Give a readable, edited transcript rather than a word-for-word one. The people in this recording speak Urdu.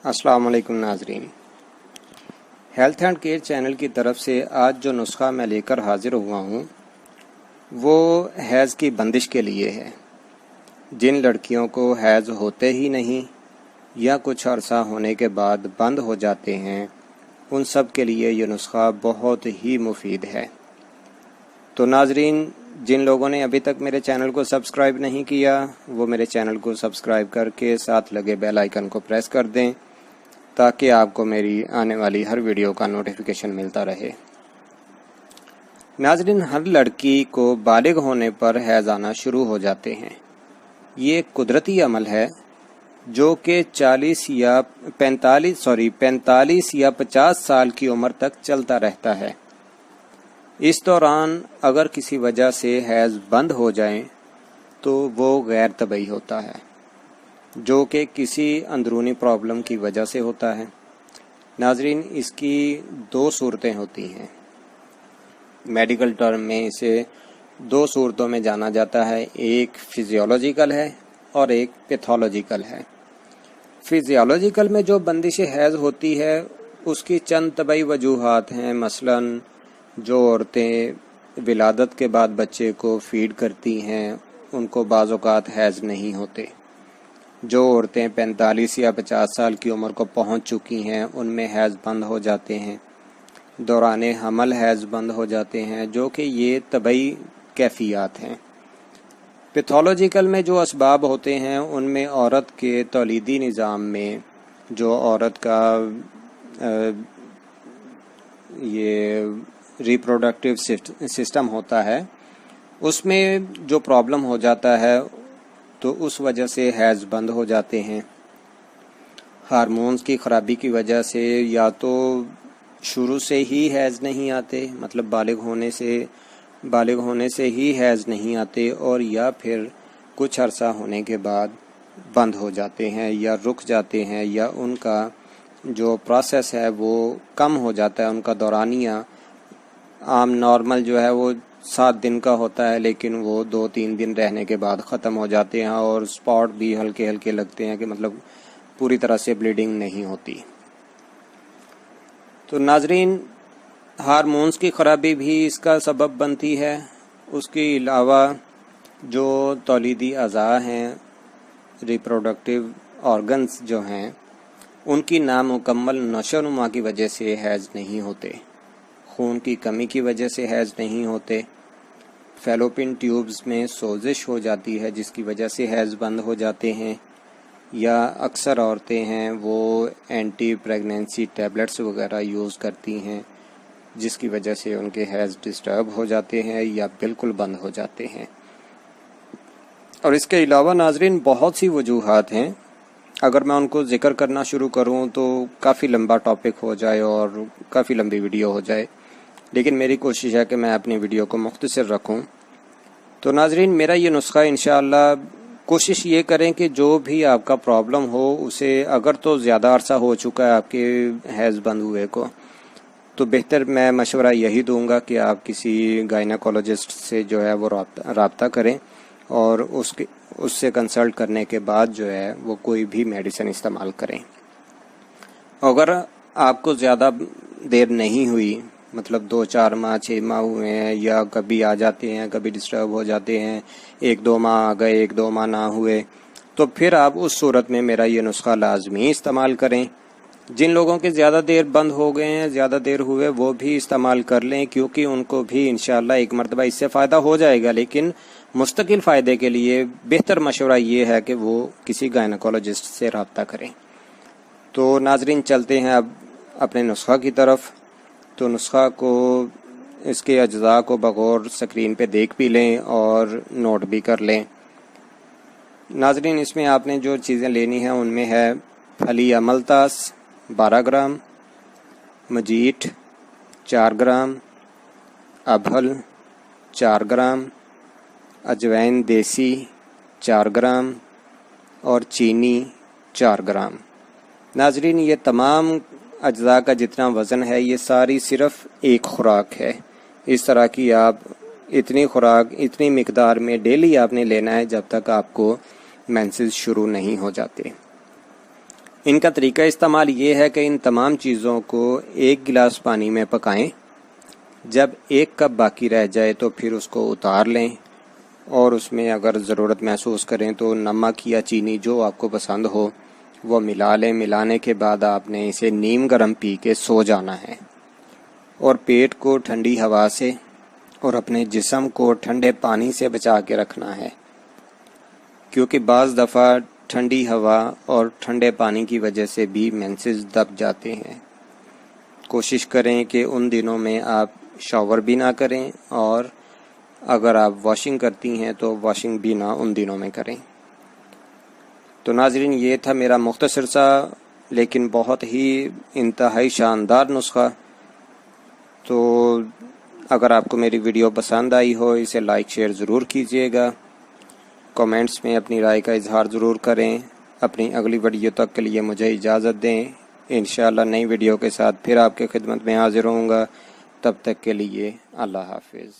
السلام علیکم ناظرین، ہیلتھ اینڈ کیئر چینل کی طرف سے آج جو نسخہ میں لے کر حاضر ہوا ہوں وہ حیض کی بندش کے لیے ہے۔ جن لڑکیوں کو حیض ہوتے ہی نہیں یا کچھ عرصہ ہونے کے بعد بند ہو جاتے ہیں، ان سب کے لیے یہ نسخہ بہت ہی مفید ہے۔ تو ناظرین، جن لوگوں نے ابھی تک میرے چینل کو سبسکرائب نہیں کیا وہ میرے چینل کو سبسکرائب کر کے ساتھ لگے بیل آئیکن کو پریس کر دیں تاکہ آپ کو میری آنے والی ہر ویڈیو کا نوٹیفیکیشن ملتا رہے۔ ناظرین، ہر لڑکی کو بالغ ہونے پر حیض آنا شروع ہو جاتے ہیں۔ یہ ایک قدرتی عمل ہے جو کہ 45 یا 50 سال کی عمر تک چلتا رہتا ہے۔ اس دوران اگر کسی وجہ سے حیض بند ہو جائیں تو وہ غیر طبیعی ہوتا ہے، جو کہ کسی اندرونی پرابلم کی وجہ سے ہوتا ہے۔ ناظرین، اس کی دو صورتیں ہوتی ہیں۔ میڈیکل ٹرم میں اسے دو صورتوں میں جانا جاتا ہے، ایک فزیولوجیکل ہے اور ایک پیتھولوجیکل ہے۔ فزیولوجیکل میں جو بندش حیض ہوتی ہے اس کی چند طبعی وجوہات ہیں، مثلاً جو عورتیں ولادت کے بعد بچے کو فیڈ کرتی ہیں ان کو بعض اوقات حیض نہیں ہوتے۔ جو عورتیں 45 یا 50 سال کی عمر کو پہنچ چکی ہیں ان میں حیض بند ہو جاتے ہیں۔ دوران حمل حیض بند ہو جاتے ہیں، جو کہ یہ طبعی کیفیات ہیں۔ پیتھولوجیکل میں جو اسباب ہوتے ہیں ان میں عورت کے تولیدی نظام میں جو عورت کا یہ ریپروڈکٹیو سسٹم ہوتا ہے اس میں جو پرابلم ہو جاتا ہے تو اس وجہ سے حیض بند ہو جاتے ہیں۔ ہارمونز کی خرابی کی وجہ سے یا تو شروع سے ہی حیض نہیں آتے، مطلب بالغ ہونے سے ہی حیض نہیں آتے، اور یا پھر کچھ عرصہ ہونے کے بعد بند ہو جاتے ہیں یا رک جاتے ہیں، یا ان کا جو پروسیس ہے وہ کم ہو جاتا ہے۔ ان کا دورانیہ عام نارمل جو ہے وہ 7 دن کا ہوتا ہے، لیکن وہ 2-3 دن رہنے کے بعد ختم ہو جاتے ہیں، اور اسپاٹ بھی ہلکے ہلکے لگتے ہیں کہ مطلب پوری طرح سے بلیڈنگ نہیں ہوتی۔ تو ناظرین، ہارمونز کی خرابی بھی اس کا سبب بنتی ہے۔ اس کے علاوہ جو تولیدی اعضاء ہیں، ریپروڈکٹیو آرگنز جو ہیں، ان کی نامکمل نشو و نما کی وجہ سے حیض نہیں ہوتے۔ خون کی کمی کی وجہ سے حیض نہیں ہوتے۔ فیلوپین ٹیوبز میں سوزش ہو جاتی ہے جس کی وجہ سے حیض بند ہو جاتے ہیں، یا اکثر عورتیں ہیں وہ اینٹی پریگنینسی ٹیبلٹس وغیرہ یوز کرتی ہیں جس کی وجہ سے ان کے حیض ڈسٹرب ہو جاتے ہیں یا بالکل بند ہو جاتے ہیں۔ اور اس کے علاوہ ناظرین بہت سی وجوہات ہیں، اگر میں ان کو ذکر کرنا شروع کروں تو کافی لمبا ٹاپک ہو جائے اور کافی لمبی ویڈیو ہو جائے، لیکن میری کوشش ہے کہ میں اپنی ویڈیو کو مختصر رکھوں۔ تو ناظرین، میرا یہ نسخہ انشاءاللہ کوشش یہ کریں کہ جو بھی آپ کا پرابلم ہو اسے، اگر تو زیادہ عرصہ ہو چکا ہے آپ کے حیض بند ہوئے کو، تو بہتر میں مشورہ یہی دوں گا کہ آپ کسی گائنیکولوجسٹ سے جو ہے وہ رابطہ کریں، اور اس سے کنسلٹ کرنے کے بعد جو ہے وہ کوئی بھی میڈیسن استعمال کریں۔ اگر آپ کو زیادہ دیر نہیں ہوئی، مطلب 2-4 ماہ 6 ماہ ہوئے ہیں، یا کبھی آ جاتے ہیں کبھی ڈسٹرب ہو جاتے ہیں، 1-2 ماہ آ گئے 1-2 ماہ نہ ہوئے، تو پھر آپ اس صورت میں میرا یہ نسخہ لازمی استعمال کریں۔ جن لوگوں کے زیادہ دیر بند ہو گئے ہیں، زیادہ دیر ہوئے، وہ بھی استعمال کر لیں، کیونکہ ان کو بھی انشاءاللہ ایک مرتبہ اس سے فائدہ ہو جائے گا، لیکن مستقل فائدے کے لیے بہتر مشورہ یہ ہے کہ وہ کسی گائنیکولوجسٹ سے رابطہ کریں۔ تو ناظرین، چلتے ہیں اب اپنے نسخہ کی طرف۔ تو نسخہ کو، اس کے اجزاء کو بغور سکرین پہ دیکھ بھی لیں اور نوٹ بھی کر لیں۔ ناظرین، اس میں آپ نے جو چیزیں لینی ہیں ان میں ہے پھلی املتاس 12 گرام، مجیٹ 4 گرام، ابہل 4 گرام، اجوین دیسی 4 گرام، اور چینی 4 گرام۔ ناظرین، یہ تمام اجزاء کا جتنا وزن ہے یہ ساری صرف ایک خوراک ہے۔ اس طرح کی آپ اتنی مقدار میں ڈیلی آپ نے لینا ہے جب تک آپ کو مینسز شروع نہیں ہو جاتے۔ ان کا طریقہ استعمال یہ ہے کہ ان تمام چیزوں کو 1 گلاس پانی میں پکائیں، جب 1 کپ باقی رہ جائے تو پھر اس کو اتار لیں اور اس میں اگر ضرورت محسوس کریں تو نمک یا چینی جو آپ کو پسند ہو وہ ملا لیں۔ ملانے کے بعد آپ نے اسے نیم گرم پی کے سو جانا ہے، اور پیٹ کو ٹھنڈی ہوا سے اور اپنے جسم کو ٹھنڈے پانی سے بچا کے رکھنا ہے، کیونکہ بعض دفعہ ٹھنڈی ہوا اور ٹھنڈے پانی کی وجہ سے بھی مینسز دب جاتے ہیں۔ کوشش کریں کہ ان دنوں میں آپ شاور بھی نہ کریں، اور اگر آپ واشنگ کرتی ہیں تو واشنگ بھی نہ ان دنوں میں کریں۔ تو ناظرین، یہ تھا میرا مختصر سا لیکن بہت ہی انتہائی شاندار نسخہ۔ تو اگر آپ کو میری ویڈیو پسند آئی ہو اسے لائک شیئر ضرور کیجیے گا، کامنٹس میں اپنی رائے کا اظہار ضرور کریں۔ اپنی اگلی ویڈیو تک کے لیے مجھے اجازت دیں، انشاءاللہ نئی ویڈیو کے ساتھ پھر آپ کے خدمت میں حاضر ہوں گا۔ تب تک کے لیے اللہ حافظ۔